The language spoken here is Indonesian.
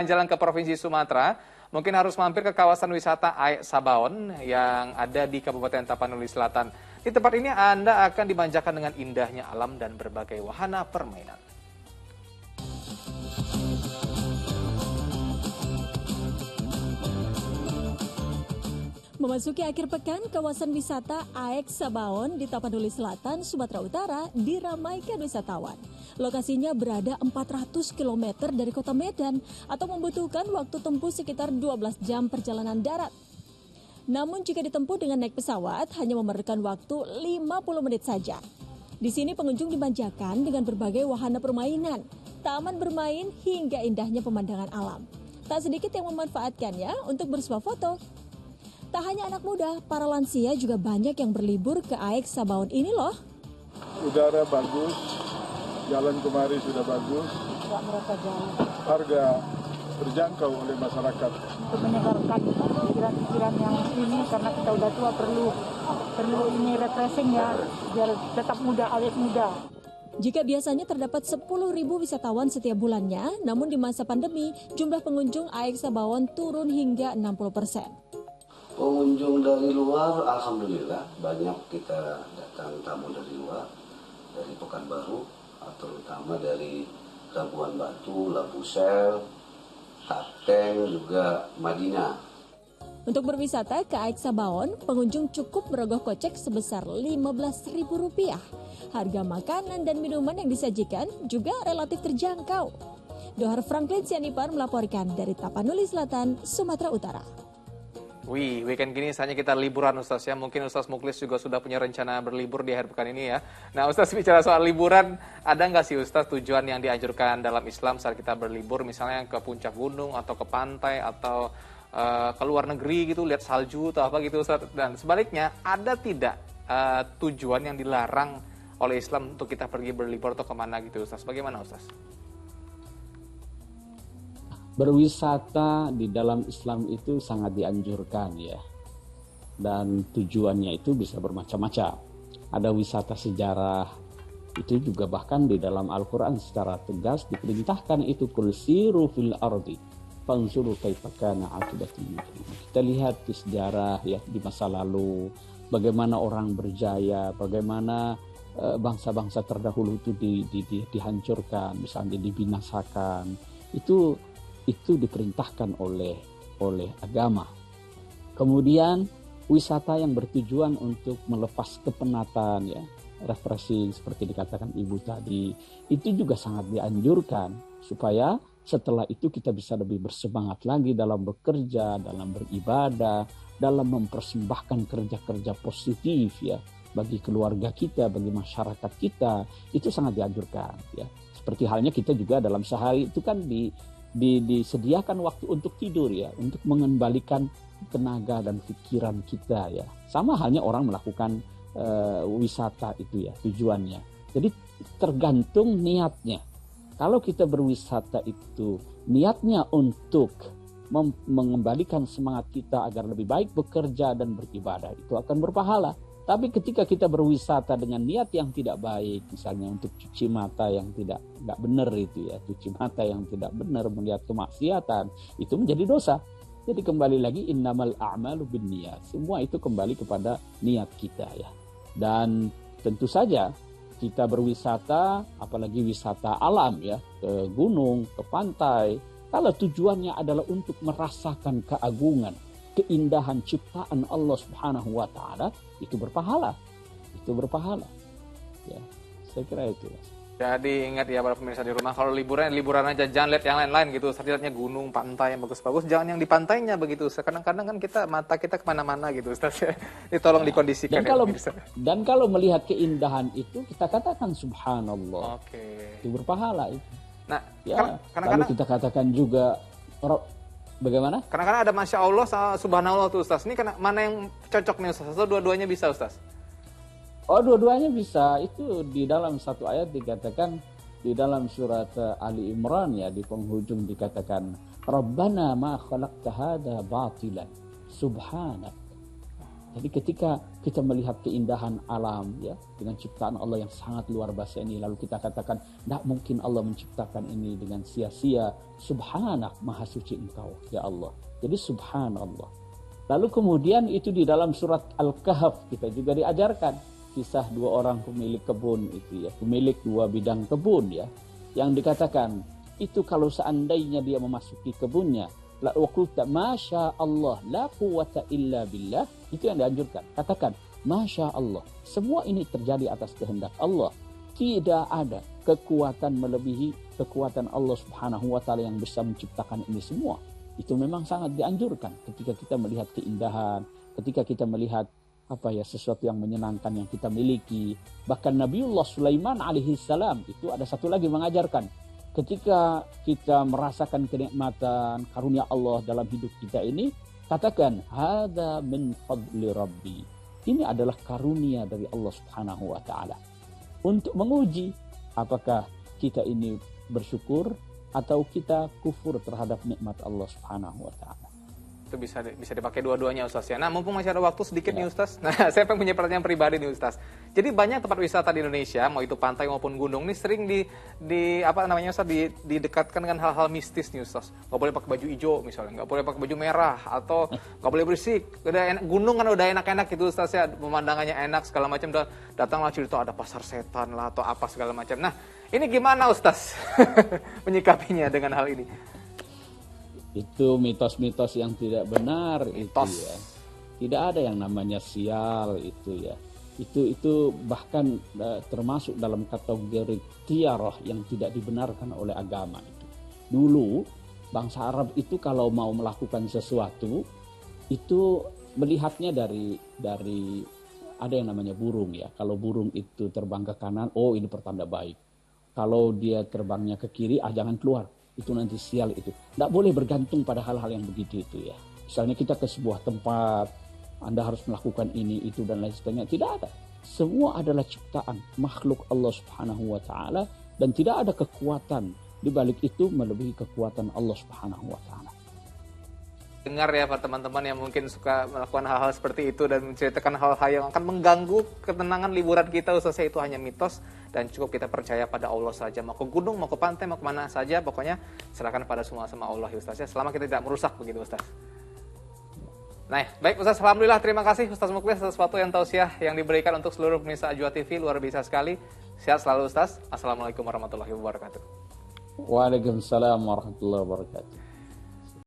Jalan ke Provinsi Sumatera, mungkin harus mampir ke kawasan wisata Aek Sabaon yang ada di Kabupaten Tapanuli Selatan. Di tempat ini Anda akan dimanjakan dengan indahnya alam dan berbagai wahana permainan. Memasuki akhir pekan, kawasan wisata Aek Sabaon di Tapanuli Selatan, Sumatera Utara diramaikan wisatawan. Lokasinya berada 400 km dari kota Medan atau membutuhkan waktu tempuh sekitar 12 jam perjalanan darat. Namun jika ditempuh dengan naik pesawat, hanya memerlukan waktu 50 menit saja. Di sini pengunjung dimanjakan dengan berbagai wahana permainan, taman bermain hingga indahnya pemandangan alam. Tak sedikit yang memanfaatkannya untuk bersuah foto. Tak hanya anak muda, para lansia juga banyak yang berlibur ke Aek Sabaon ini loh. Udara bagus, jalan kemari sudah bagus. Tidak merasa jauh. Harga terjangkau oleh masyarakat. Untuk menyegarkan pikiran-pikiran yang ini karena kita udah tua perlu ini refreshing ya, biar tetap muda, awet muda. Jika biasanya terdapat 10.000 wisatawan setiap bulannya, namun di masa pandemi jumlah pengunjung Aek Sabaon turun hingga 60%. Pengunjung dari luar, alhamdulillah banyak kita datang tamu dari luar, dari Pekanbaru, terutama dari Labuan Batu, Labusel, Tapteng, juga Madinah. Untuk berwisata ke Aek Sabaon, pengunjung cukup merogoh kocek sebesar Rp15.000. Harga makanan dan minuman yang disajikan juga relatif terjangkau. Dohar Franklin Sianipar melaporkan dari Tapanuli Selatan, Sumatera Utara. Wih, weekend gini saatnya kita liburan Ustaz ya. Mungkin Ustaz Muklis juga sudah punya rencana berlibur di akhir pekan ini ya. Nah Ustaz, bicara soal liburan, ada nggak sih Ustaz tujuan yang dianjurkan dalam Islam saat kita berlibur, misalnya ke puncak gunung atau ke pantai atau ke luar negeri gitu, lihat salju atau apa gitu Ustaz. Dan sebaliknya, ada tidak tujuan yang dilarang oleh Islam untuk kita pergi berlibur atau kemana gitu Ustaz? Bagaimana Ustaz? Berwisata di dalam Islam itu sangat dianjurkan ya. Dan tujuannya itu bisa bermacam-macam. Ada wisata sejarah, itu juga bahkan di dalam Al-Quran secara tegas diperintahkan itu qul siru fil ardi fanzuru kaifa kana aqibatul mujrimin. Kita lihat di sejarah ya di masa lalu bagaimana orang berjaya, bagaimana bangsa-bangsa terdahulu itu dihancurkan, misalnya dibinasakan. Itu diperintahkan oleh agama. Kemudian wisata yang bertujuan untuk melepas kepenatan ya, refreshing seperti dikatakan Ibu tadi, itu juga sangat dianjurkan supaya setelah itu kita bisa lebih bersemangat lagi dalam bekerja, dalam beribadah, dalam mempersembahkan kerja-kerja positif ya bagi keluarga kita, bagi masyarakat kita, itu sangat dianjurkan ya. Seperti halnya kita juga dalam sehari itu kan disediakan waktu untuk tidur ya, untuk mengembalikan tenaga dan pikiran kita ya. Sama halnya orang melakukan wisata itu ya, tujuannya. Jadi tergantung niatnya. Kalau kita berwisata itu niatnya untuk mengembalikan semangat kita agar lebih baik bekerja dan beribadah, itu akan berpahala. Tapi ketika kita berwisata dengan niat yang tidak baik, misalnya untuk cuci mata yang tidak benar itu ya, cuci mata yang tidak benar, melihat kemaksiatan, itu menjadi dosa. Jadi kembali lagi innamal a'malu binniyat. Semua itu kembali kepada niat kita ya. Dan tentu saja kita berwisata, apalagi wisata alam ya, ke gunung, ke pantai, kalau tujuannya adalah untuk merasakan keagungan, keindahan ciptaan Allah Subhanahu wa taala, itu berpahala. Itu berpahala. Ya, saya kira itu. Jadi ingat ya para pemirsa di rumah, kalau liburan aja, jangan lihat yang lain-lain gitu. Lihatnya gunung, pantai yang bagus-bagus, jangan yang di pantainya begitu. Kadang-kadang kan mata kita kemana-mana gitu Ustaz ya. Tolong dikondisikan. Dan kalau melihat keindahan itu, kita katakan subhanallah. Oke. Itu berpahala itu. Nah, ya, lalu kita katakan juga bagaimana? Kadang-kadang ada Masya Allah, Subhanallah tuh Ustaz. Ini mana yang cocok nih Ustaz? Atau dua-duanya bisa Ustaz? Oh, dua-duanya bisa. Itu di dalam satu ayat dikatakan, di dalam surat Ali Imran ya, di penghujung dikatakan, Rabbana ma khalaqta hadza batilan, subhanak. Jadi ketika kita melihat keindahan alam ya dengan ciptaan Allah yang sangat luar biasa ini, lalu kita katakan tidak mungkin Allah menciptakan ini dengan sia-sia. Subhanak, maha suci Engkau ya Allah. Jadi subhanallah. Lalu kemudian itu di dalam surat Al-Kahf kita juga diajarkan kisah dua orang pemilik kebun itu ya, pemilik dua bidang kebun ya, yang dikatakan itu kalau seandainya dia memasuki kebunnya, la waqulta masya Allah la quwwata illa billah, itu yang dianjurkan. Katakan masya Allah, semua ini terjadi atas kehendak Allah, tidak ada kekuatan melebihi kekuatan Allah Subhanahu wa taala yang bisa menciptakan ini semua. Itu memang sangat dianjurkan ketika kita melihat keindahan, ketika kita melihat sesuatu yang menyenangkan yang kita miliki. Bahkan Nabiullah Sulaiman alaihi salam itu ada satu lagi mengajarkan, ketika kita merasakan kenikmatan karunia Allah dalam hidup kita ini, katakan hadza min fadli rabbi. Ini adalah karunia dari Allah Subhanahu wa taala. Untuk menguji apakah kita ini bersyukur atau kita kufur terhadap nikmat Allah Subhanahu wa taala. Itu bisa dipakai dua-duanya Ustaz ya. Nah, mumpung masih ada waktu sedikit nih Ustaz. Nah, saya punya pertanyaan pribadi nih Ustaz. Jadi banyak tempat wisata di Indonesia, mau itu pantai maupun gunung nih sering Ustaz, didekatkan dengan hal-hal mistis nih Ustaz. Nggak boleh pakai baju hijau misalnya, nggak boleh pakai baju merah, atau nggak boleh berisik. Udah enak, gunung kan udah enak-enak gitu Ustaz ya, pemandangannya enak segala macam, datanglah cerita ada pasar setan lah atau apa segala macam. Nah, ini gimana Ustaz menyikapinya dengan hal ini? Itu mitos-mitos yang tidak benar. Mitos. Itu ya. Tidak ada yang namanya sial itu ya. Itu bahkan termasuk dalam kategori tiarah yang tidak dibenarkan oleh agama itu. Dulu bangsa Arab itu kalau mau melakukan sesuatu itu melihatnya dari ada yang namanya burung ya. Kalau burung itu terbang ke kanan, oh ini pertanda baik. Kalau dia terbangnya ke kiri, jangan keluar. Itu nanti sial itu. Tidak boleh bergantung pada hal-hal yang begitu itu ya. Misalnya kita ke sebuah tempat, Anda harus melakukan ini, itu, dan lain sebagainya. Tidak ada. Semua adalah ciptaan makhluk Allah Subhanahu wa taala, dan tidak ada kekuatan di balik itu melebihi kekuatan Allah Subhanahu wa taala. Dengar ya Pak teman-teman yang mungkin suka melakukan hal-hal seperti itu dan menceritakan hal-hal yang akan mengganggu ketenangan liburan kita, khususnya itu hanya mitos dan cukup kita percaya pada Allah saja. Mau ke gunung, mau ke pantai, mau kemana saja, pokoknya serahkan pada semua sama Allah ya Ustaz ya, selama kita tidak merusak begitu Ustaz. Nah, baik Ustaz, alhamdulillah, terima kasih Ustaz Muklis atas sesuatu yang tausiah yang diberikan untuk seluruh pemirsa Ajwa TV, luar biasa sekali. Sehat selalu Ustaz. Assalamualaikum warahmatullahi wabarakatuh. Waalaikumsalam warahmatullahi wabarakatuh.